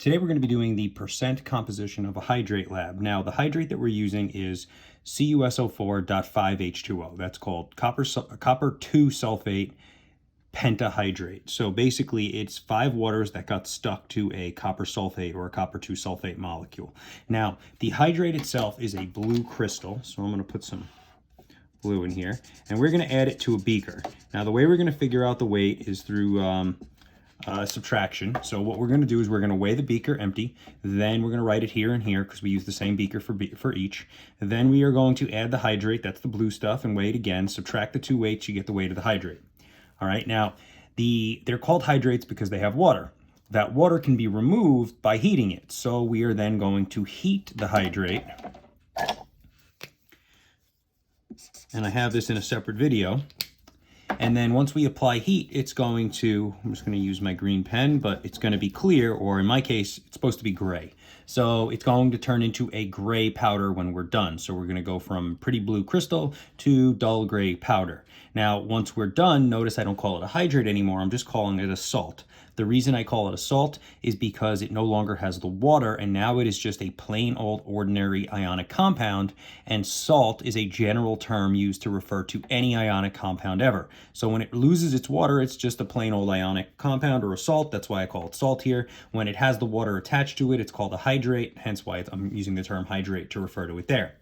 Today we're going to be doing the percent composition of a hydrate lab. Now the hydrate that we're using is CuSO4.5H2O. That's called copper 2 sulfate pentahydrate. So basically it's 5 waters that got stuck to a copper sulfate or a copper 2 sulfate molecule. Now the hydrate itself is a blue crystal, so I'm going to put some blue in here, and we're going to add it to a beaker. Now the way we're going to figure out the weight is through subtraction. So what we're going to do is we're going to weigh the beaker empty, then we're going to write it here and here because we use the same beaker for each. Then we are going to add the hydrate, that's the blue stuff, and weigh it again. Subtract the 2 weights, you get the weight of the hydrate. All right, now they're called hydrates because they have water. That water can be removed by heating it. So we are then going to heat the hydrate. And I have this in a separate video. And then once we apply heat, it's going to, I'm just going to use my green pen, but it's going to be clear, or in my case, it's supposed to be gray. So it's going to turn into a gray powder when we're done. So we're going to go from pretty blue crystal to dull gray powder. Now, once we're done, notice I don't call it a hydrate anymore. I'm just calling it a salt. The reason I call it a salt is because it no longer has the water, and now it is just a plain old ordinary ionic compound, and salt is a general term used to refer to any ionic compound ever. So when it loses its water, it's just a plain old ionic compound or a salt. That's why I call it salt here. When it has the water attached to it, it's called a hydrate, hence why I'm using the term hydrate to refer to it there.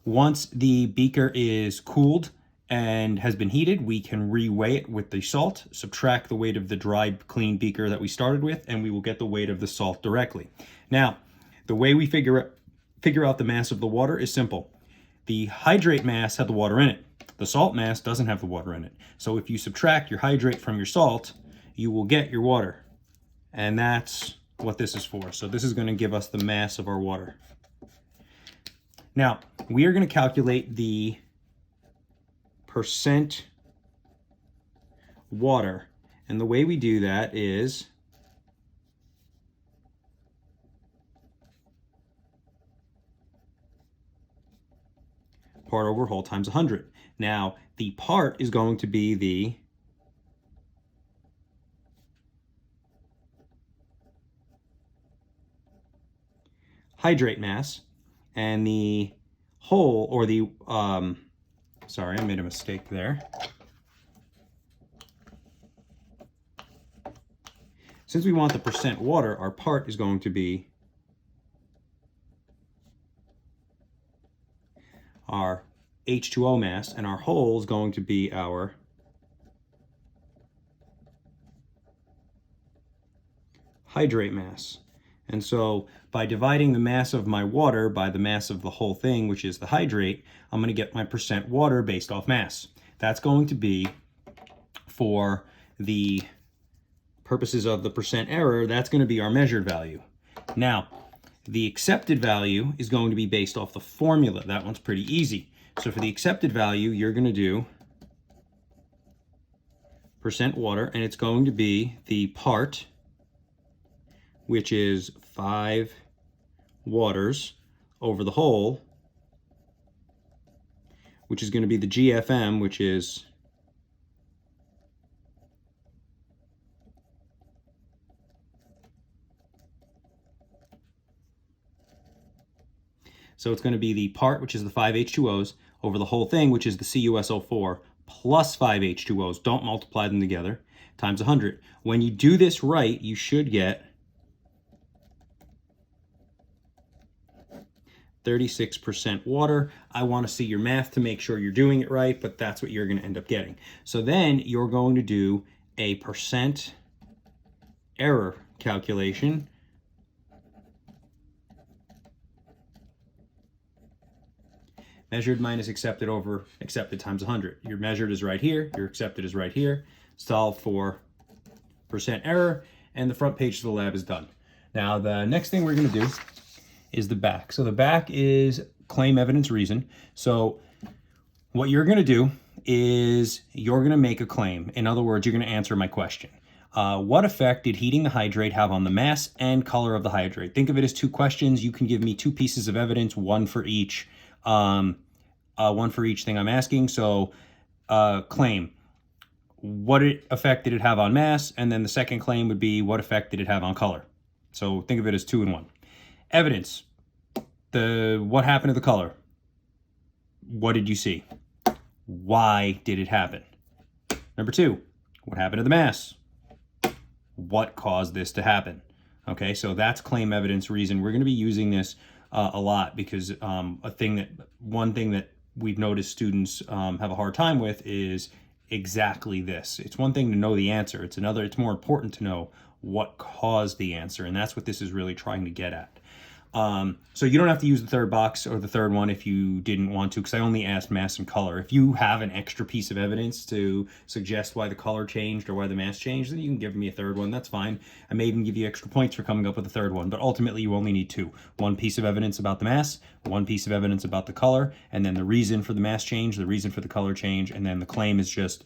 Once the beaker is cooled and has been heated, we can reweigh it with the salt, subtract the weight of the dry, clean beaker that we started with, and we will get the weight of the salt directly. Now, the way we figure out the mass of the water is simple. The hydrate mass had the water in it. The salt mass doesn't have the water in it. So if you subtract your hydrate from your salt, you will get your water. And that's what this is for. So this is going to give us the mass of our water. Now, we are going to calculate the percent water. And the way we do that is part over whole times 100. Now, the part is going to be the hydrate mass, and the whole, or the sorry, I made a mistake there. Since we want the percent water, our part is going to be our H2O mass, and our whole is going to be our hydrate mass. And so by dividing the mass of my water by the mass of the whole thing, which is the hydrate, I'm going to get my percent water based off mass. That's going to be, for the purposes of the percent error, that's going to be our measured value. Now, the accepted value is going to be based off the formula. That one's pretty easy. So for the accepted value, you're going to do percent water, and it's going to be the part, which is 5 waters, over the whole, which is going to be the GFM, which is so it's going to be the part, which is the 5 H2Os, over the whole thing, which is the CuSO4, plus 5 H2Os, don't multiply them together, times 100. When you do this right, you should get 36% water. I want to see your math to make sure you're doing it right, but that's what you're going to end up getting. So then you're going to do a percent error calculation. Measured minus accepted over accepted times 100. Your measured is right here, your accepted is right here. Solve for percent error, and the front page of the lab is done. Now the next thing we're going to do is the back. So the back is claim, evidence, reason. So what you're going to do is you're going to make a claim. In other words, you're going to answer my question. What effect did heating the hydrate have on the mass and color of the hydrate? Think of it as 2 questions. You can give me 2 pieces of evidence, one for each thing I'm asking. So claim, what effect did it have on mass? And then the second claim would be, what effect did it have on color? So think of it as 2 in 1. Evidence. What happened to the color? What did you see? Why did it happen? Number 2, what happened to the mass? What caused this to happen? Okay, so that's claim, evidence, reason. We're going to be using this a lot because one thing that we've noticed students have a hard time with is exactly this. It's one thing to know the answer. It's more important to know what caused the answer, and that's what this is really trying to get at. So you don't have to use the third box or the third one if you didn't want to, because I only asked mass and color. If you have an extra piece of evidence to suggest why the color changed or why the mass changed, then you can give me a third one. That's fine. I may even give you extra points for coming up with a third one, but ultimately you only need 2. One piece of evidence about the mass, one piece of evidence about the color, and then the reason for the mass change, the reason for the color change, and then the claim is just,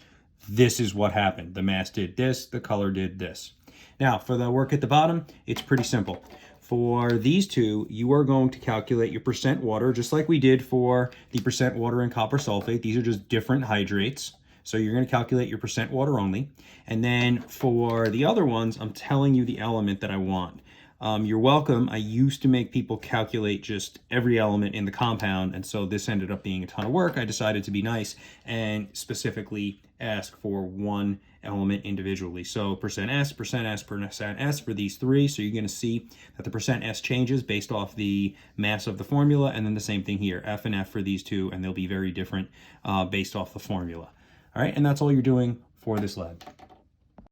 this is what happened. The mass did this, the color did this. Now, for the work at the bottom, it's pretty simple. For these two, you are going to calculate your percent water, just like we did for the percent water and copper sulfate. These are just different hydrates. So you're going to calculate your percent water only. And then for the other ones, I'm telling you the element that I want. You're welcome. I used to make people calculate just every element in the compound, and so this ended up being a ton of work. I decided to be nice and specifically ask for one element individually. So percent S, percent S, percent S for these 3. So you're going to see that the percent S changes based off the mass of the formula, and then the same thing here, F and F for these 2, and they'll be very different based off the formula. All right, and that's all you're doing for this lab.